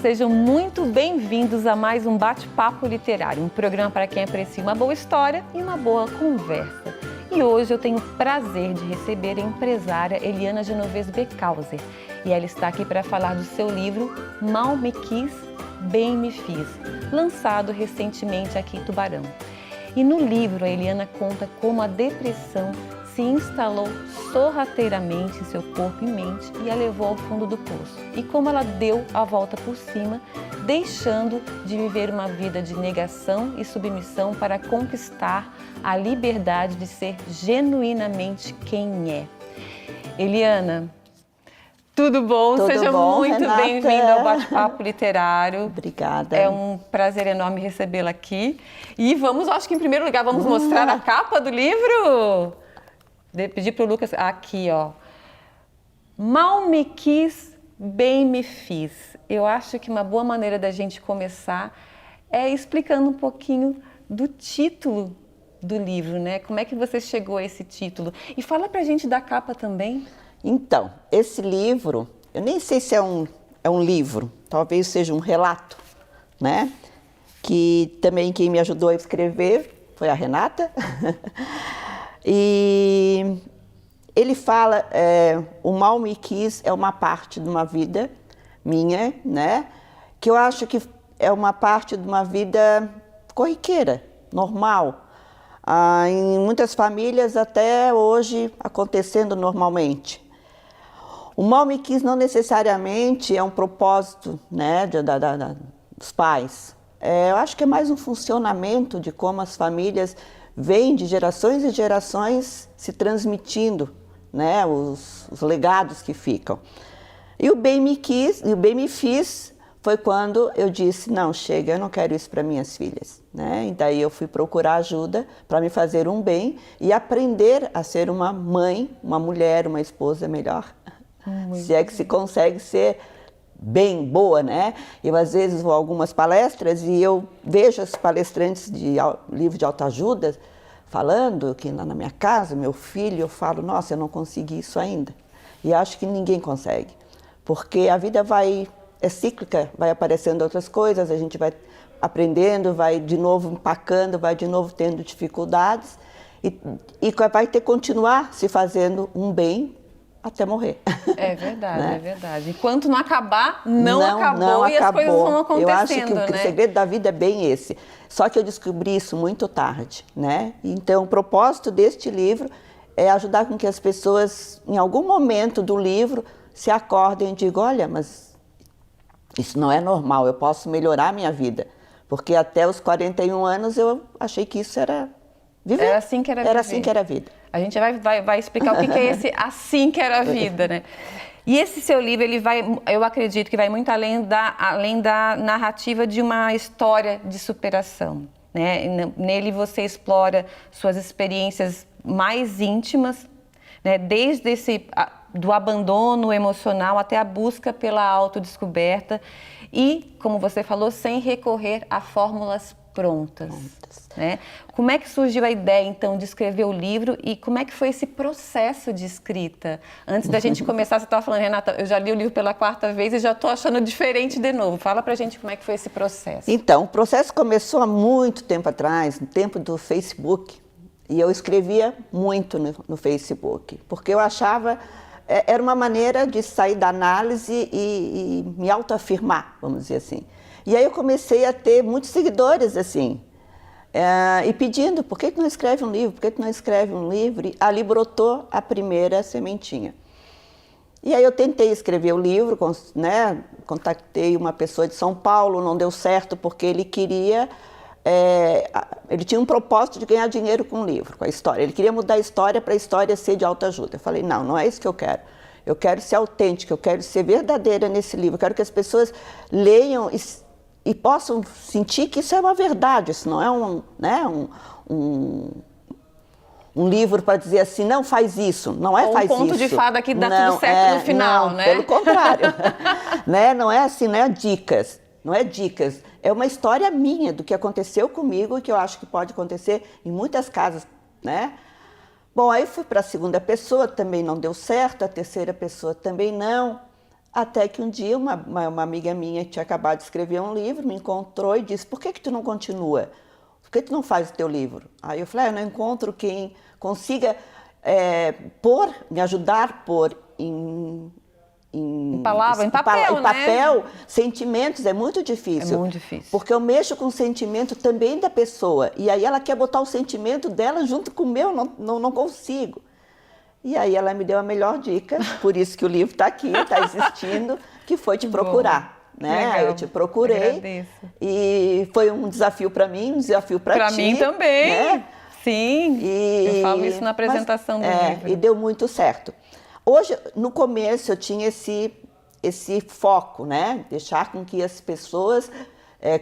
sejam muito bem-vindos a mais um Bate-Papo Literário, um programa para quem aprecia uma boa história e uma boa conversa. E hoje eu tenho o prazer de receber a empresária Eliana Genovese Becauser. E ela está aqui para falar do seu livro Mal Me Quis, Bem Me Fiz, lançado recentemente aqui em Tubarão. E no livro a Eliana conta como a depressão se instalou sorrateiramente em seu corpo e mente e a levou ao fundo do poço. E como ela deu a volta por cima, deixando de viver uma vida de negação e submissão para conquistar a liberdade de ser genuinamente quem é. Eliana, tudo bom? Tudo Seja bom, muito Renata? bem-vinda ao Bate-Papo Literário. Obrigada. É um prazer enorme recebê-la aqui. E vamos, acho que em primeiro lugar, vamos mostrar a capa do livro? Pedir para o Lucas, aqui ó, Mal Me Quis, Bem Me Fiz. Eu acho que uma boa maneira da gente começar é explicando um pouquinho do título do livro, né? Como é que você chegou a esse título? E fala pra gente da capa também. Então, esse livro, eu nem sei se é um livro, talvez seja um relato, né? Que também quem me ajudou a escrever foi a Renata. E ele fala, o Mal Me Quis é uma parte de uma vida minha, né? Que eu acho que é uma parte de uma vida corriqueira, normal. Em muitas famílias até hoje acontecendo normalmente. O Mal Me Quis não necessariamente é um propósito, né, dos pais. Eu acho que é mais um funcionamento de como as famílias vêm de gerações e gerações se transmitindo, né, os legados que ficam. E o Bem Me Quis, e o Bem Me Fiz foi quando eu disse, não, chega, eu não quero isso para minhas filhas, né? E daí eu fui procurar ajuda para me fazer um bem e aprender a ser uma mãe, uma mulher, uma esposa melhor. Se é que se consegue ser bem boa, né? Eu às vezes vou a algumas palestras e eu vejo os palestrantes de livro de autoajuda falando que na minha casa, meu filho, eu falo, nossa, eu não consegui isso ainda. E acho que ninguém consegue, porque a vida é cíclica, vai aparecendo outras coisas, a gente vai aprendendo, vai de novo empacando, vai de novo tendo dificuldades e vai ter que continuar se fazendo um bem até morrer. É verdade, né? É verdade. Enquanto não acabar, não acabou e as coisas vão acontecendo, eu acho que né? o segredo da vida é bem esse. Só que eu descobri isso muito tarde, né? Então, o propósito deste livro é ajudar com que as pessoas, em algum momento do livro, se acordem e digam, olha, mas isso não é normal, eu posso melhorar a minha vida. Porque até os 41 anos eu achei que isso era viver. Era assim que era viver. Era assim que era a vida. A gente vai explicar o que é esse assim que era a vida, né? E esse seu livro, eu acredito que vai muito além da narrativa de uma história de superação, né? Nele você explora suas experiências mais íntimas, né? Desde do abandono emocional até a busca pela autodescoberta e, como você falou, sem recorrer a fórmulas prontas. Né? Como é que surgiu a ideia, então, de escrever o livro e como é que foi esse processo de escrita? Antes da gente começar, você estava falando, Renata, eu já li o livro pela 4ª vez e já estou achando diferente de novo. Fala pra gente como é que foi esse processo. Então, o processo começou há muito tempo atrás, no tempo do Facebook, e eu escrevia muito no Facebook, porque eu achava, era uma maneira de sair da análise e me autoafirmar, vamos dizer assim. E aí eu comecei a ter muitos seguidores, assim, e pedindo, por que não escreve um livro? Por que não escreve um livro? E ali brotou a primeira sementinha. E aí eu tentei escrever o livro, né? Contactei uma pessoa de São Paulo, não deu certo porque ele queria... ele tinha um propósito de ganhar dinheiro com o livro, com a história. Ele queria mudar a história para a história ser de autoajuda. Eu falei, não é isso que eu quero. Eu quero ser autêntica, eu quero ser verdadeira nesse livro. Eu quero que as pessoas leiam e possam sentir que isso é uma verdade, isso não é um livro para dizer assim, não faz isso, não é faz isso. Um conto de fada que dá tudo certo no final, não, né? Pelo contrário, né? Não é assim, não é dicas, é uma história minha do que aconteceu comigo e que eu acho que pode acontecer em muitas casas, né? Bom, aí fui para a segunda pessoa, também não deu certo, a terceira pessoa também não. Até que um dia uma amiga minha que tinha acabado de escrever um livro me encontrou e disse: por que tu não continua? Por que tu não faz o teu livro? Aí eu falei: eu não encontro quem consiga me ajudar a pôr em palavra, em papel, em papel, sentimentos, é muito difícil. É muito difícil. Porque eu mexo com o sentimento também da pessoa. E aí ela quer botar o sentimento dela junto com o meu, não consigo. E aí ela me deu a melhor dica, por isso que o livro está aqui, está existindo, que foi te procurar. Né? Aí eu te procurei. Agradeço. E foi um desafio para mim, um desafio para ti. Para mim também. Né? Sim, eu falo isso na apresentação do livro. E deu muito certo. Hoje, no começo, eu tinha esse foco, né? Deixar com que as pessoas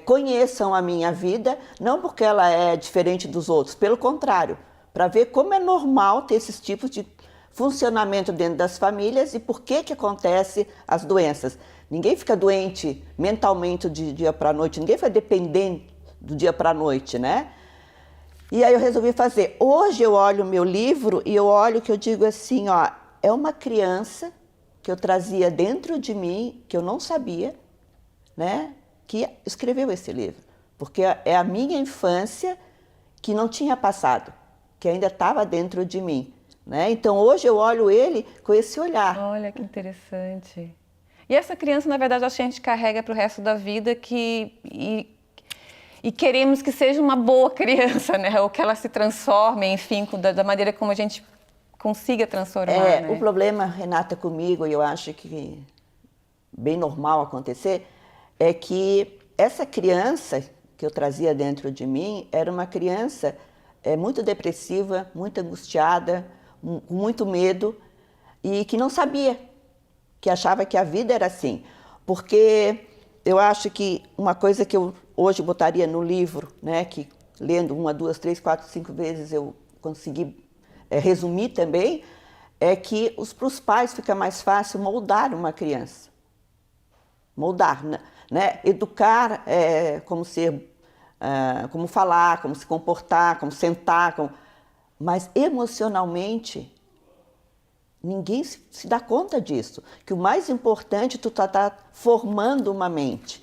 conheçam a minha vida, não porque ela é diferente dos outros, pelo contrário, para ver como é normal ter esses tipos de funcionamento dentro das famílias e por que acontece as doenças. Ninguém fica doente mentalmente de dia para a noite, ninguém fica dependente do dia para a noite, né? E aí eu resolvi fazer. Hoje eu olho o meu livro e eu olho que eu digo assim, ó, é uma criança que eu trazia dentro de mim, que eu não sabia, né, que escreveu esse livro. Porque é a minha infância que não tinha passado, que ainda estava dentro de mim. Né? Então hoje eu olho ele com esse olhar. Olha que interessante. E essa criança, na verdade, acho que a gente carrega para o resto da vida e queremos que seja uma boa criança, né? Ou que ela se transforme, enfim, da maneira como a gente consiga transformar. Né? O problema, Renata, comigo, e eu acho que bem normal acontecer, é que essa criança que eu trazia dentro de mim era uma criança muito depressiva, muito angustiada, com muito medo e que não sabia, que achava que a vida era assim. Porque eu acho que uma coisa que eu hoje botaria no livro, né, que lendo 1, 2, 3, 4, 5 vezes eu consegui resumir também, é que para os pais fica mais fácil moldar uma criança. Moldar, né? Educar como ser, como falar, como se comportar, como sentar, mas emocionalmente ninguém se dá conta disso. Que o mais importante, tu tá formando uma mente.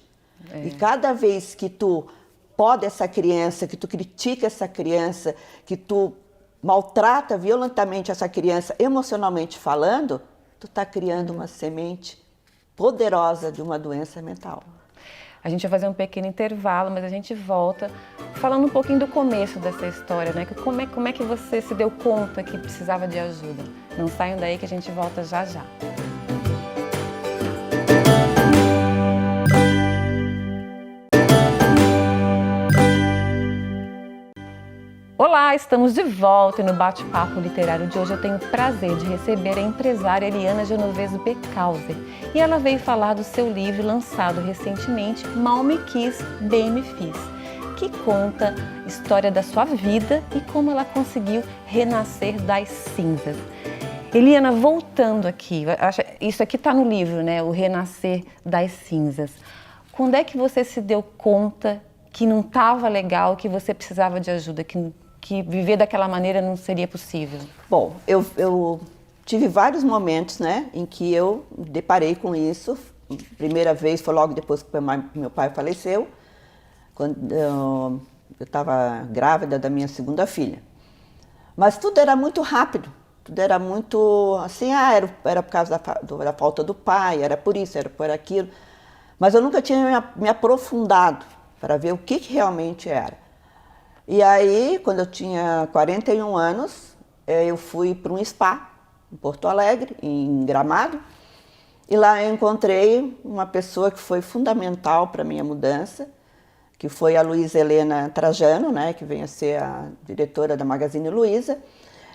E cada vez que tu poda essa criança, que tu critica essa criança, que tu maltrata violentamente essa criança, emocionalmente falando, tu tá criando uma semente poderosa de uma doença mental. A gente vai fazer um pequeno intervalo, mas a gente volta falando um pouquinho do começo dessa história, né? Como é que você se deu conta que precisava de ajuda? Não saiam daí que a gente volta já já. Olá, estamos de volta e no bate-papo literário de hoje eu tenho o prazer de receber a empresária Eliana Genovese Becauser. E ela veio falar do seu livro lançado recentemente, Mal Me Quis, Bem Me Fiz, que conta a história da sua vida e como ela conseguiu renascer das cinzas. Eliana, voltando aqui, isso aqui está no livro, né? O Renascer das Cinzas. Quando é que você se deu conta que não estava legal, que você precisava de ajuda, que viver daquela maneira não seria possível? Bom, eu tive vários momentos, né, em que eu me deparei com isso. Primeira vez foi logo depois que meu pai faleceu, quando eu estava grávida da minha segunda filha. Mas tudo era muito rápido, tudo era muito assim, era por causa da falta do pai, era por isso, era por aquilo. Mas eu nunca tinha me aprofundado para ver o que realmente era. E aí, quando eu tinha 41 anos, eu fui para um spa em Porto Alegre, em Gramado, e lá eu encontrei uma pessoa que foi fundamental para a minha mudança, que foi a Luísa Helena Trajano, né, que vem a ser a diretora da Magazine Luiza,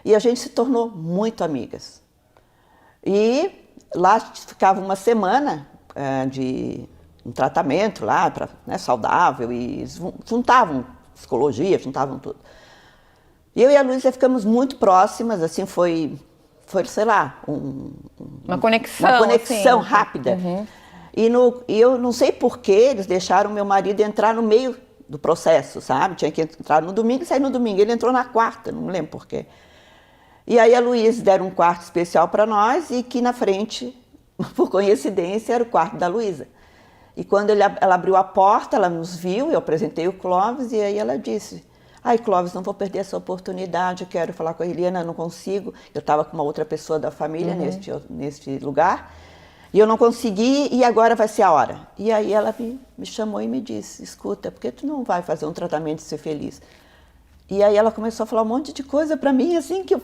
e a gente se tornou muito amigas. E lá ficava uma semana de um tratamento lá, né, saudável, e juntavam psicologia, juntavam tudo. E eu e a Luísa ficamos muito próximas, assim, foi sei lá, uma conexão assim, rápida. Uhum. E eu não sei por que eles deixaram meu marido entrar no meio do processo, sabe? Tinha que entrar no domingo e sair no domingo. Ele entrou na quarta, não me lembro por quê. E aí a Luísa deram um quarto especial para nós e que na frente por coincidência, era o quarto da Luísa. E quando ela abriu a porta, ela nos viu, eu apresentei o Clóvis, e aí ela disse: ai, Clóvis, não vou perder essa oportunidade, eu quero falar com a Eliana, não consigo. Eu estava com uma outra pessoa da família neste lugar, e eu não consegui, e agora vai ser a hora. E aí ela me chamou e me disse: escuta, por que tu não vai fazer um tratamento e ser feliz? E aí ela começou a falar um monte de coisa para mim, assim, que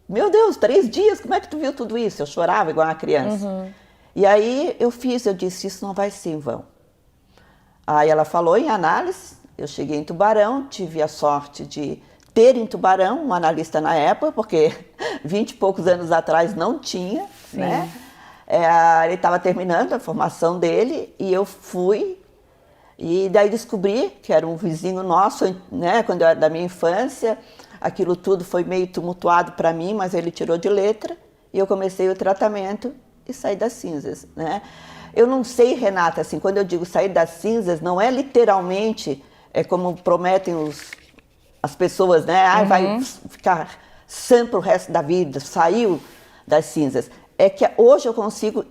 meu Deus, 3 dias, como é que tu viu tudo isso? Eu chorava igual uma criança. E aí eu disse: isso não vai ser em vão. Aí ela falou em análise, eu cheguei em Tubarão, tive a sorte de ter em Tubarão um analista na época, porque 20 e poucos anos atrás não tinha, né? Ele estava terminando a formação dele e eu fui, e daí descobri que era um vizinho nosso, né? Quando eu era da minha infância, aquilo tudo foi meio tumultuado para mim, mas ele tirou de letra e eu comecei o tratamento e saí das cinzas, né? Eu não sei, Renata, assim, quando eu digo sair das cinzas, não é literalmente como prometem as pessoas, né? Ah, vai ficar sã pro resto da vida, saiu das cinzas. É que hoje eu consigo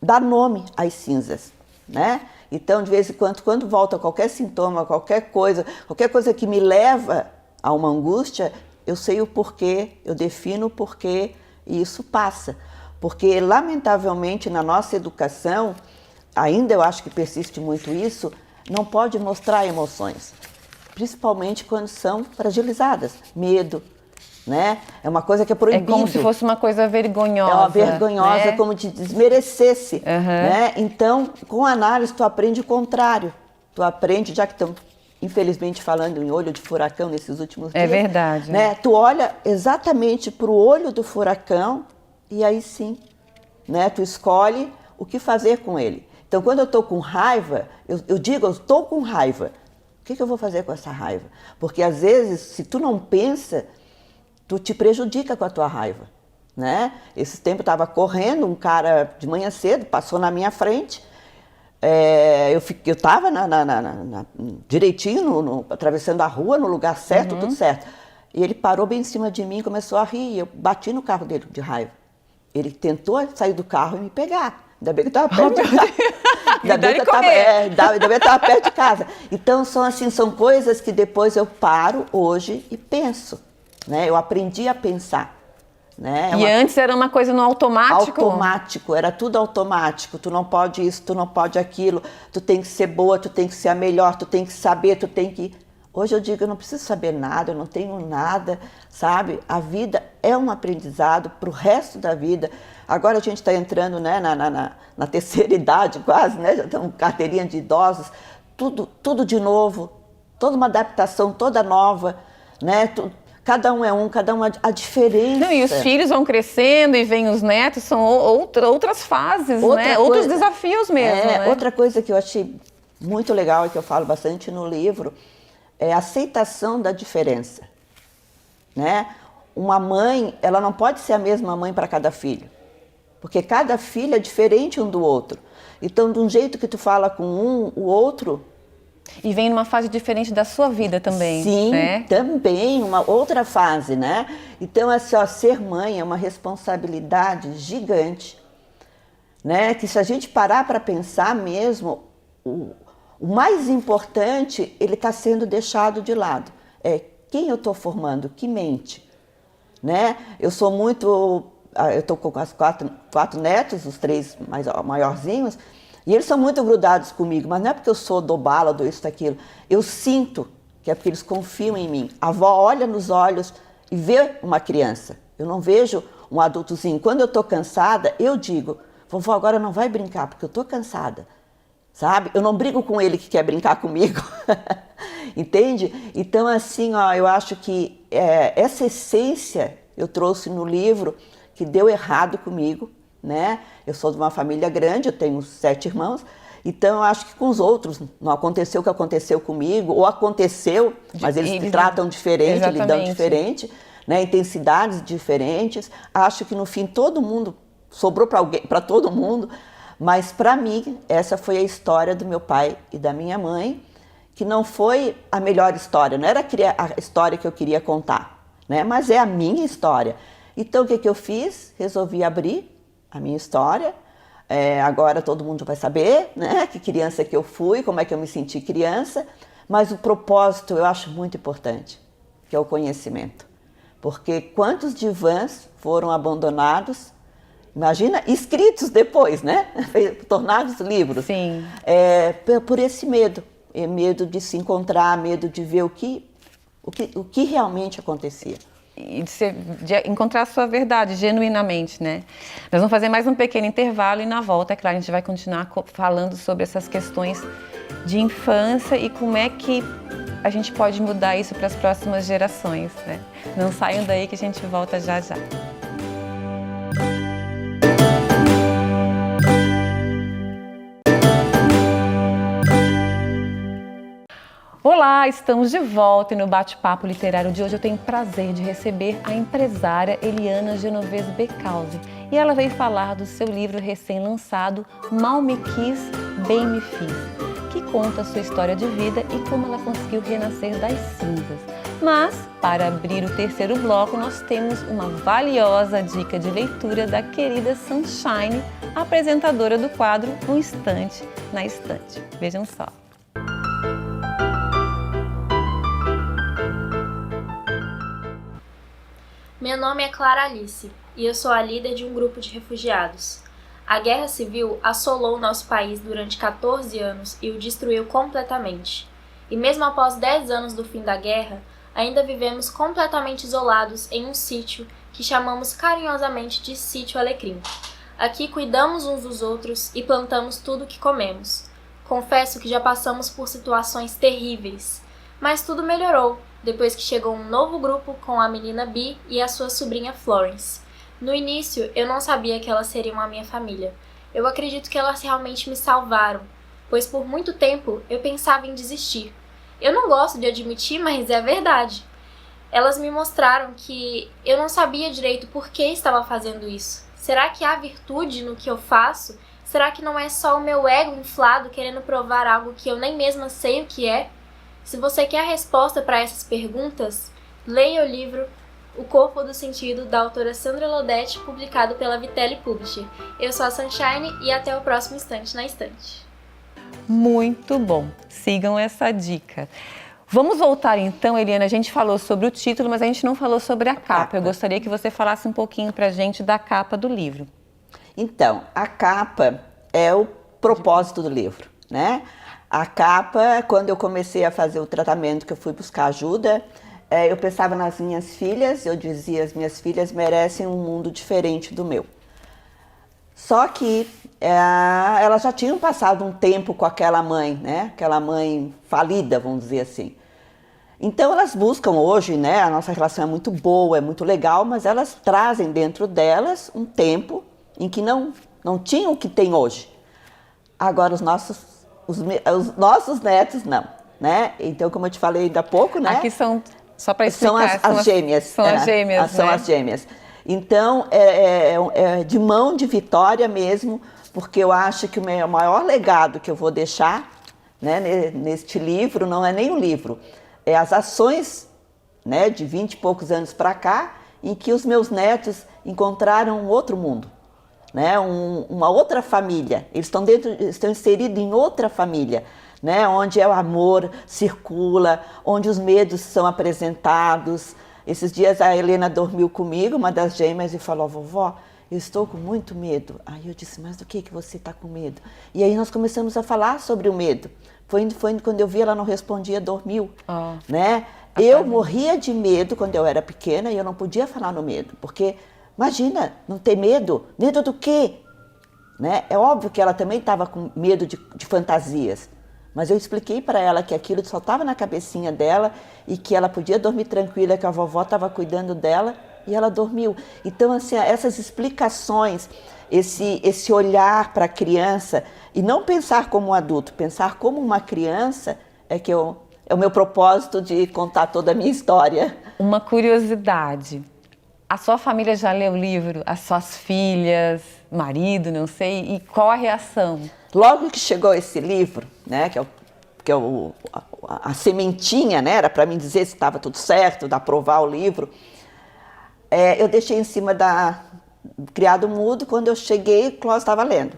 dar nome às cinzas, né? Então, de vez em quando volta qualquer sintoma, qualquer coisa que me leva a uma angústia, eu sei o porquê, eu defino o porquê e isso passa. Porque, lamentavelmente, na nossa educação, ainda eu acho que persiste muito isso, não pode mostrar emoções, principalmente quando são fragilizadas, medo, né? É uma coisa que é proibido. É como se fosse uma coisa vergonhosa. É uma vergonhosa, né? Como te desmerecesse, né? Então, com a análise, tu aprende o contrário. Tu aprende, já que estamos, infelizmente, falando em olho de furacão nesses últimos dias. É verdade. Né? Tu olha exatamente para o olho do furacão e aí sim, né? Tu escolhe o que fazer com ele. Então, quando eu estou com raiva, eu digo, eu estou com raiva. O que eu vou fazer com essa raiva? Porque, às vezes, se tu não pensa, tu te prejudica com a tua raiva, né? Esse tempo eu estava correndo, um cara de manhã cedo passou na minha frente, eu estava direitinho, atravessando a rua, no lugar certo, tudo certo. E ele parou bem em cima de mim e começou a rir, e eu bati no carro dele de raiva. Ele tentou sair do carro e me pegar. Ainda bem que eu estava perto de casa. Ainda bem que eu estava perto de casa. Então, são coisas que depois eu paro hoje e penso. Né? Eu aprendi a pensar. Né? Antes era uma coisa no automático? Automático, era tudo automático. Tu não pode isso, tu não pode aquilo. Tu tem que ser boa, tu tem que ser a melhor, tu tem que saber, tu tem que... Hoje eu digo, eu não preciso saber nada, eu não tenho nada, sabe? A vida é um aprendizado para o resto da vida. Agora a gente está entrando, né, na terceira idade quase, né? Já estamos carteirinha de idosos, tudo de novo, toda uma adaptação toda nova, né? Cada um é a diferença. Não, e os filhos vão crescendo e vêm os netos, são outras fases, né? Outros desafios mesmo, né? Outra coisa que eu achei muito legal e que eu falo bastante no livro é a aceitação da diferença, né? Uma mãe, ela não pode ser a mesma mãe para cada filho, porque cada filho é diferente um do outro. Então, de um jeito que tu fala com o outro... E vem numa fase diferente da sua vida também. Sim, né? Também, uma outra fase, né? Então, assim, ser mãe é uma responsabilidade gigante, né? Que se a gente parar para pensar mesmo, o mais importante, ele está sendo deixado de lado. É quem eu estou formando, que mente, né? Eu estou com as quatro netos, os 3 maiorzinhos, e eles são muito grudados comigo, mas não é porque eu sou do bala, do isso, daquilo. Eu sinto que é porque eles confiam em mim. A avó olha nos olhos e vê uma criança. Eu não vejo um adultozinho. Quando eu estou cansada, eu digo, vovó, agora não vai brincar, porque eu estou cansada. Sabe? Eu não brigo com ele que quer brincar comigo. Entende? Então, assim, eu acho que essa essência eu trouxe no livro que deu errado comigo, né? Eu sou de uma família grande, eu tenho 7 irmãos, então eu acho que com os outros não aconteceu o que aconteceu comigo, ou aconteceu, mas eles tratam diferente, lidam diferente, né? Intensidades diferentes. Acho que no fim todo mundo, sobrou para todo mundo, mas para mim essa foi a história do meu pai e da minha mãe, que não foi a melhor história, não era a história que eu queria contar, né? Mas é a minha história. Então o que eu fiz? Resolvi abrir, a minha história. Agora todo mundo vai saber, né, que criança que eu fui, como é que eu me senti criança, mas o propósito eu acho muito importante, que é o conhecimento. Porque quantos divãs foram abandonados, imagina, escritos depois, né, tornados livros. Sim. Por esse medo, medo de se encontrar, medo de ver o que realmente acontecia. E de encontrar a sua verdade, genuinamente, né? Nós vamos fazer mais um pequeno intervalo e na volta, é claro, a gente vai continuar falando sobre essas questões de infância e como é que a gente pode mudar isso para as próximas gerações, né? Não saiam daí que a gente volta já já. Olá, estamos de volta e no bate-papo literário de hoje eu tenho o prazer de receber a empresária Eliana Genovese Becalzi. E ela veio falar do seu livro recém-lançado, Mal Me Quis, Bem Me Fiz, que conta a sua história de vida e como ela conseguiu renascer das cinzas. Mas, para abrir o terceiro bloco, nós temos uma valiosa dica de leitura da querida Sunshine, apresentadora do quadro Um Instante na Estante. Vejam só. Meu nome é Clara Alice e eu sou a líder de um grupo de refugiados. A guerra civil assolou o nosso país durante 14 anos e o destruiu completamente. E mesmo após 10 anos do fim da guerra, ainda vivemos completamente isolados em um sítio que chamamos carinhosamente de Sítio Alecrim. Aqui cuidamos uns dos outros e plantamos tudo o que comemos. Confesso que já passamos por situações terríveis, mas tudo melhorou depois que chegou um novo grupo com a menina Bi e a sua sobrinha Florence. No início, eu não sabia que elas seriam a minha família. Eu acredito que elas realmente me salvaram, pois por muito tempo eu pensava em desistir. Eu não gosto de admitir, mas é verdade. Elas me mostraram que eu não sabia direito por que estava fazendo isso. Será que há virtude no que eu faço? Será que não é só o meu ego inflado querendo provar algo que eu nem mesma sei o que é? Se você quer a resposta para essas perguntas, leia o livro O Corpo do Sentido, da autora Sandra Lodetti, publicado pela Vitelli Publisher. Eu sou a Sunshine e até o próximo Instante na Estante. Muito bom, sigam essa dica. Vamos voltar então, Eliana, a gente falou sobre o título, mas a gente não falou sobre a capa. Eu gostaria que você falasse um pouquinho pra gente da capa do livro. Então, a capa é o propósito do livro, né? A capa, quando eu comecei a fazer o tratamento, que eu fui buscar ajuda, eu pensava nas minhas filhas, eu dizia, as minhas filhas merecem um mundo diferente do meu. Só que elas já tinham passado um tempo com aquela mãe, né? Aquela mãe falida, vamos dizer assim. Então elas buscam hoje, né? A nossa relação é muito boa, é muito legal, mas elas trazem dentro delas um tempo em que não tinham o que tem hoje. Agora os nossos netos não, né? Então, como eu te falei ainda há pouco, né? Aqui são, só para explicar, são as gêmeas. São as gêmeas, São né? as gêmeas. Então, é de mão de vitória mesmo, porque eu acho que o maior legado que eu vou deixar, né, neste livro, não é nem o livro, é as ações, né, de 20 e poucos anos para cá, em que os meus netos encontraram um outro mundo. Né, uma outra família, eles estão inseridos em outra família, né, onde o amor circula, onde os medos são apresentados. Esses dias a Helena dormiu comigo, uma das gêmeas, e falou: vovó, eu estou com muito medo. Aí eu disse: mas do que você está com medo? E aí nós começamos a falar sobre o medo. Foi quando eu vi, ela não respondia, dormiu. Né? Eu morria de medo quando eu era pequena e eu não podia falar no medo, porque imagina, não ter medo. Medo do quê? Né? É óbvio que ela também estava com medo de fantasias. Mas eu expliquei para ela que aquilo só estava na cabecinha dela e que ela podia dormir tranquila, que a vovó estava cuidando dela e ela dormiu. Então, assim, essas explicações, esse olhar para a criança e não pensar como um adulto, pensar como uma criança é o meu propósito de contar toda a minha história. Uma curiosidade. A sua família já leu o livro? As suas filhas, marido, não sei, e qual a reação? Logo que chegou esse livro, né, que é a sementinha, né, era para mim dizer se estava tudo certo, de aprovar o livro, eu deixei em cima criado mudo. Quando eu cheguei, Clóvis estava lendo.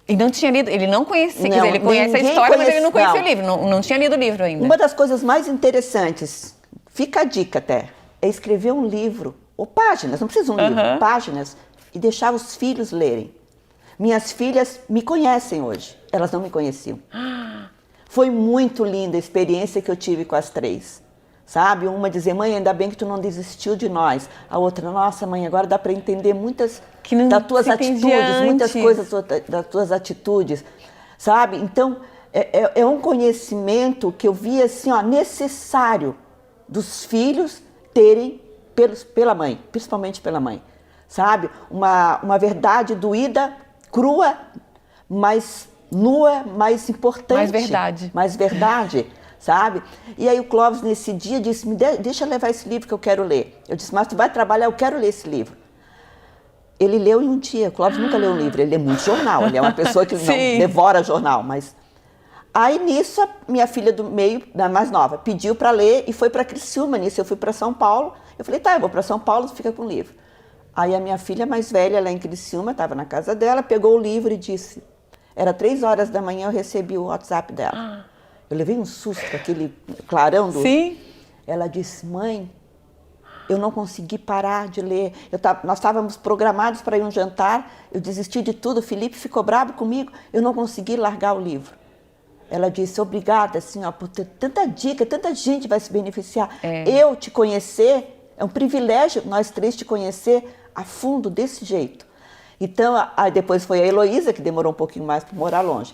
E não tinha lido, ele não conhecia, quer Não, dizer, ele conhece a ninguém história, mas ele não conhece, conhecia o livro, não tinha lido o livro ainda. Uma das coisas mais interessantes, fica a dica até, é escrever um livro, ou páginas, não precisa um livro, páginas, e deixar os filhos lerem. Minhas filhas me conhecem hoje, elas não me conheciam. Foi muito linda a experiência que eu tive com as 3. Sabe? Uma dizer, mãe, ainda bem que tu não desistiu de nós. A outra, nossa, mãe, agora dá para entender muitas das tuas atitudes, muitas coisas das tuas atitudes. Sabe? Então, é um conhecimento que eu vi assim, ó, necessário dos filhos terem pela mãe, principalmente pela mãe. Sabe? Uma verdade doída, crua, mas nua, mais importante. Mais verdade. Mais verdade. Sabe? E aí o Clóvis, nesse dia, disse, deixa eu levar esse livro que eu quero ler. Eu disse, mas tu vai trabalhar, eu quero ler esse livro. Ele leu em um dia. O Clóvis nunca leu um livro, ele lê muito jornal. Ele é uma pessoa que não devora jornal. Mas... Aí, nisso, a minha filha do meio, da mais nova, pediu para ler e foi para Criciúma. Nisso, eu fui para São Paulo. Eu falei, tá, eu vou para São Paulo, fica com o livro. Aí, a minha filha mais velha, lá em Criciúma, estava na casa dela, pegou o livro e disse... Era 3 horas da manhã, eu recebi o WhatsApp dela. Eu levei um susto com aquele clarão do... Sim. Ela disse, mãe, eu não consegui parar de ler. Nós estávamos programados para ir um jantar, eu desisti de tudo, o Felipe ficou bravo comigo, eu não consegui largar o livro. Ela disse, obrigada, assim, ó, por ter tanta dica, tanta gente vai se beneficiar. Eu te conhecer, é um privilégio nós 3 te conhecer a fundo desse jeito. Então, aí depois foi a Heloísa, que demorou um pouquinho mais para morar longe.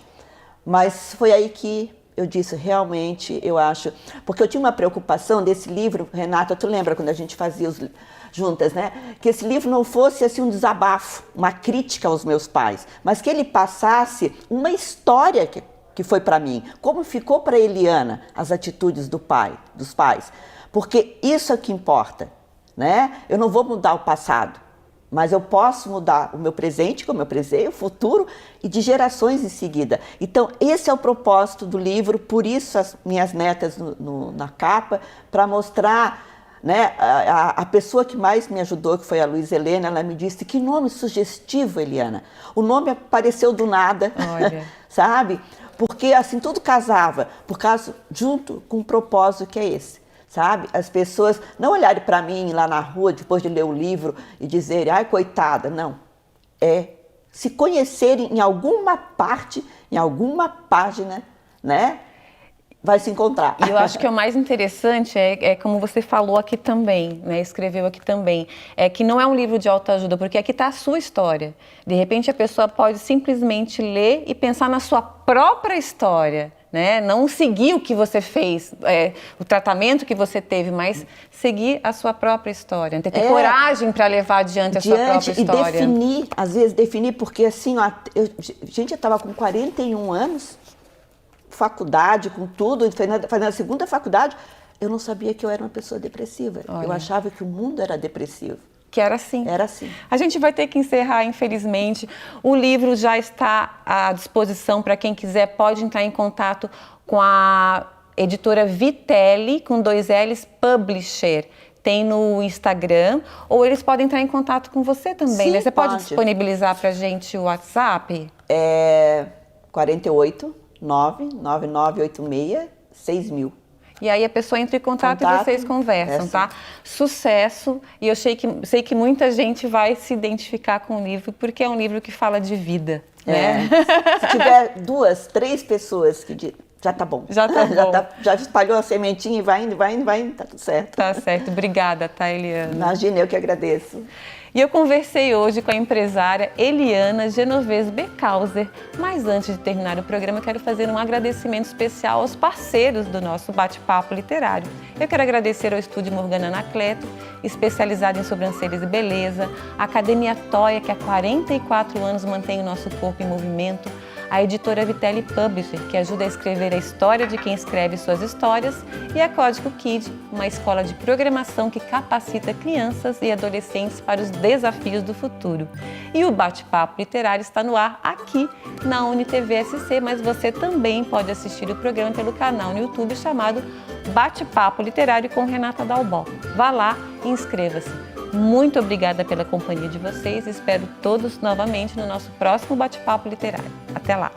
Mas foi aí que eu disse, realmente, eu acho... Porque eu tinha uma preocupação desse livro, Renata, tu lembra quando a gente fazia juntas, né? Que esse livro não fosse assim um desabafo, uma crítica aos meus pais, mas que ele passasse uma história que foi para mim. Como ficou para Eliana as atitudes dos pais. Porque isso é que importa, né? Eu não vou mudar o passado, mas eu posso mudar o meu presente, como eu prezei, o futuro e de gerações em seguida. Então, esse é o propósito do livro, por isso as minhas netas na capa, para mostrar, né, a pessoa que mais me ajudou, que foi a Luiz Helena, ela me disse, que nome sugestivo, Eliana. O nome apareceu do nada, sabe? Porque assim, tudo casava, junto com um propósito que é esse. Sabe? As pessoas não olharem para mim lá na rua depois de ler o livro e dizerem, ai, coitada, não. É se conhecerem em alguma parte, em alguma página, né? Vai se encontrar. E eu acho que o mais interessante é como você falou aqui também, né? Escreveu aqui também, é que não é um livro de autoajuda, porque aqui está a sua história. De repente a pessoa pode simplesmente ler e pensar na sua própria história. Né? Não seguir o que você fez, o tratamento que você teve, mas seguir a sua própria história, ter coragem para levar adiante a sua própria história. E definir, às vezes definir, porque assim, ó, eu estava com 41 anos, faculdade, com tudo, fazendo a segunda faculdade, eu não sabia que eu era uma pessoa depressiva. Olha. Eu achava que o mundo era depressivo. Que era assim. Era assim. A gente vai ter que encerrar, infelizmente. O livro já está à disposição para quem quiser. Pode entrar em contato com a editora Vitelli, com 2 L's, Publisher. Tem no Instagram, ou eles podem entrar em contato com você também, Sim, né? Você pode pode disponibilizar para a gente o WhatsApp? 48 99986 6000. E aí a pessoa entra em contato e vocês conversam, tá? Sucesso! E eu sei que muita gente vai se identificar com o livro, porque é um livro que fala de vida, né? Se tiver 2, 3 pessoas que já tá bom. Já tá bom. Já espalhou a sementinha e vai indo, tá tudo certo. Tá certo. Obrigada, tá, Eliana? Imagina, eu que agradeço. E eu conversei hoje com a empresária Eliana Genovese Becauser. Mas antes de terminar o programa, eu quero fazer um agradecimento especial aos parceiros do nosso bate-papo literário. Eu quero agradecer ao Estúdio Morgana Anacleto, especializado em sobrancelhas e beleza, a Academia Toia, que há 44 anos mantém o nosso corpo em movimento, a editora Vitelli Publisher, que ajuda a escrever a história de quem escreve suas histórias, e a Código Kid, uma escola de programação que capacita crianças e adolescentes para os desafios do futuro. E o Bate-Papo Literário está no ar aqui na UniTV SC, mas você também pode assistir o programa pelo canal no YouTube chamado Bate-Papo Literário com Renata Dalbó. Vá lá e inscreva-se. Muito obrigada pela companhia de vocês. Espero todos novamente no nosso próximo bate-papo literário. Até lá!